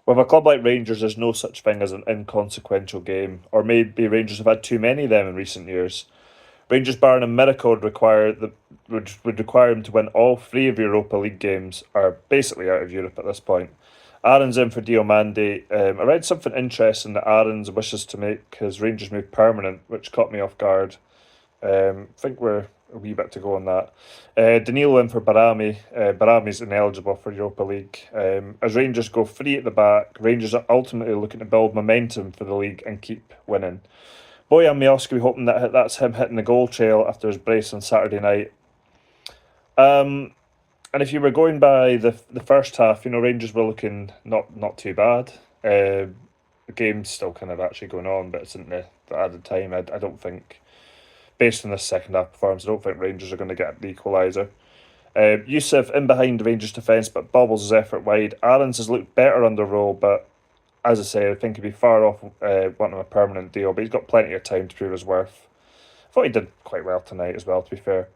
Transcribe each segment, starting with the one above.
With a club like Rangers, there's no such thing as an inconsequential game, or maybe Rangers have had too many of them in recent years. Rangers barring a miracle would require him to win all three of Europa League games, are basically out of Europe at this point. Aaron's in for Diomande. I read something interesting that Aaron's wishes to make his Rangers move permanent, which caught me off guard. I think we're a wee bit to go on that. Danilo in for Barami. Barami's ineligible for Europa League. As Rangers go free at the back, Rangers are ultimately looking to build momentum for the league and keep winning. Bojan Miovski, hoping that that's him hitting the goal trail after his brace on Saturday night. And if you were going by the first half, Rangers were looking not too bad. The game's still kind of actually going on, but it's in the added time. I don't think, based on this second half performance, I don't think Rangers are going to get the equaliser. Yusuf in behind the Rangers defence, but bobbles his effort wide. Aarons has looked better under roll, but as I say, I think he'd be far off wanting a permanent deal, but he's got plenty of time to prove his worth. I thought he did quite well tonight as well, to be fair.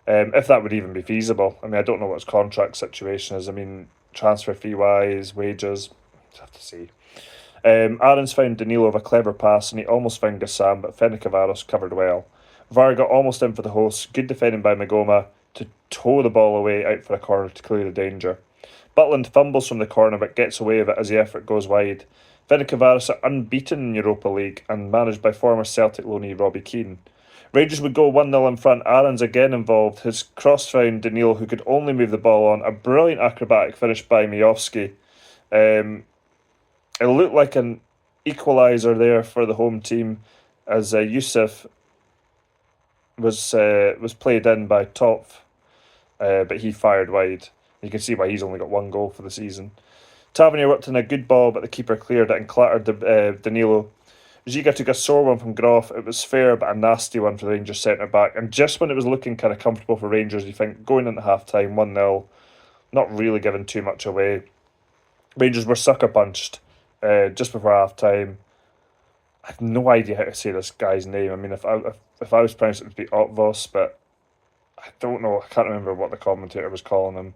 If that would even be feasible. I mean, I don't know what his contract situation is. I mean, transfer fee wise, wages, we'll have to see. Aaron's found Danilo with a clever pass and he almost found Gassam, but Ferencvaros covered well. Varga almost in for the host. Good defending by Magoma to tow the ball away out for a corner to clear the danger. Butland fumbles from the corner but gets away with it as the effort goes wide. Ferencvaros are unbeaten in Europa League and managed by former Celtic loanee Robbie Keane. Rangers would go 1-0 in front. Aaron's again involved. His cross found Danilo, who could only move the ball on. A brilliant acrobatic finish by Miovski. It looked like an equaliser there for the home team as Yusuf was played in by Topf, but he fired wide. You can see why he's only got one goal for the season. Tavernier whipped in a good ball, but the keeper cleared it and clattered Danilo. Giga took a sore one from Groff. It was fair, but a nasty one for the Rangers centre-back. And just when it was looking kind of comfortable for Rangers, you think, going into half-time, 1-0, not really giving too much away. Rangers were sucker punched just before half-time. I have no idea how to say this guy's name. I mean, if I was pronouncing it, it would be Otvos, but I don't know. I can't remember what the commentator was calling him.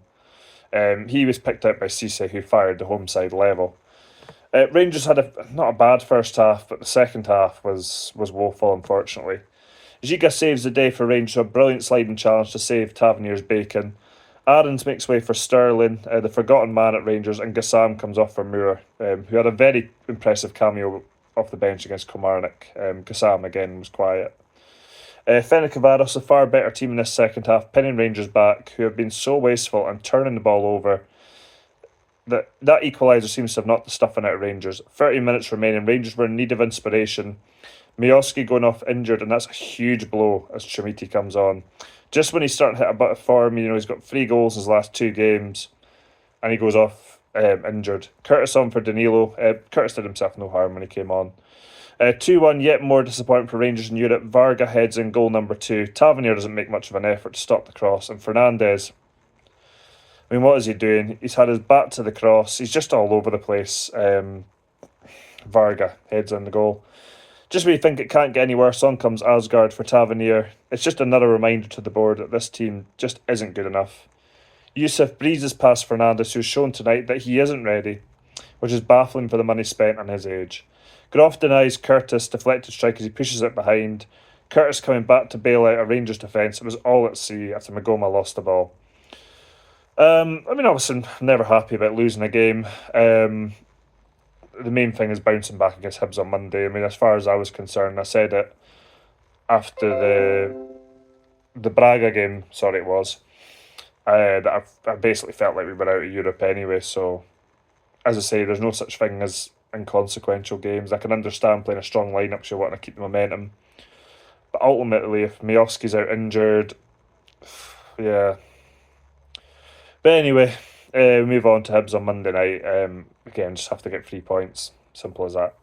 He was picked out by Cisse, who fired the home side level. Rangers had not a bad first half, but the second half was woeful, unfortunately. Giga saves the day for Rangers, a brilliant sliding challenge to save Tavernier's bacon. Aarons makes way for Sterling, the forgotten man at Rangers, and Gassam comes off for Moore, who had a very impressive cameo off the bench against Kilmarnock. Gassam, again, was quiet. Ferencvaros, a far better team in this second half, pinning Rangers back, who have been so wasteful and turning the ball over. That equaliser seems to have knocked the stuffing out of Rangers. 30 minutes remaining. Rangers were in need of inspiration. Miovski going off injured, and that's a huge blow as Chomiti comes on. Just when he's starting to hit a bit of form, he's got 3 goals in his last 2 games, and he goes off injured. Curtis on for Danilo. Curtis did himself no harm when he came on. 2-1, yet more disappointment for Rangers in Europe. Varga heads in goal number 2. Tavernier doesn't make much of an effort to stop the cross, and Fernandez, I mean, what is he doing? He's had his back to the cross. He's just all over the place. Varga heads in the goal. Just when you think it can't get any worse, on comes Asgard for Tavernier. It's just another reminder to the board that this team just isn't good enough. Yusuf breezes past Fernandez, who's shown tonight that he isn't ready, which is baffling for the money spent on his age. Groff denies Curtis deflected strike as he pushes it behind. Curtis coming back to bail out a Rangers defence. It was all at sea after Magoma lost the ball. I mean, obviously, I'm never happy about losing a game. The main thing is bouncing back against Hibs on Monday. I mean, as far as I was concerned, I said it after the Braga game, sorry it was, that I basically felt like we were out of Europe anyway. So, as I say, there's no such thing as inconsequential games. I can understand playing a strong lineup because you want to keep the momentum. But ultimately, if Miovski's out injured, yeah. But anyway, we move on to Hibs on Monday night. Again, just have to get 3 points. Simple as that.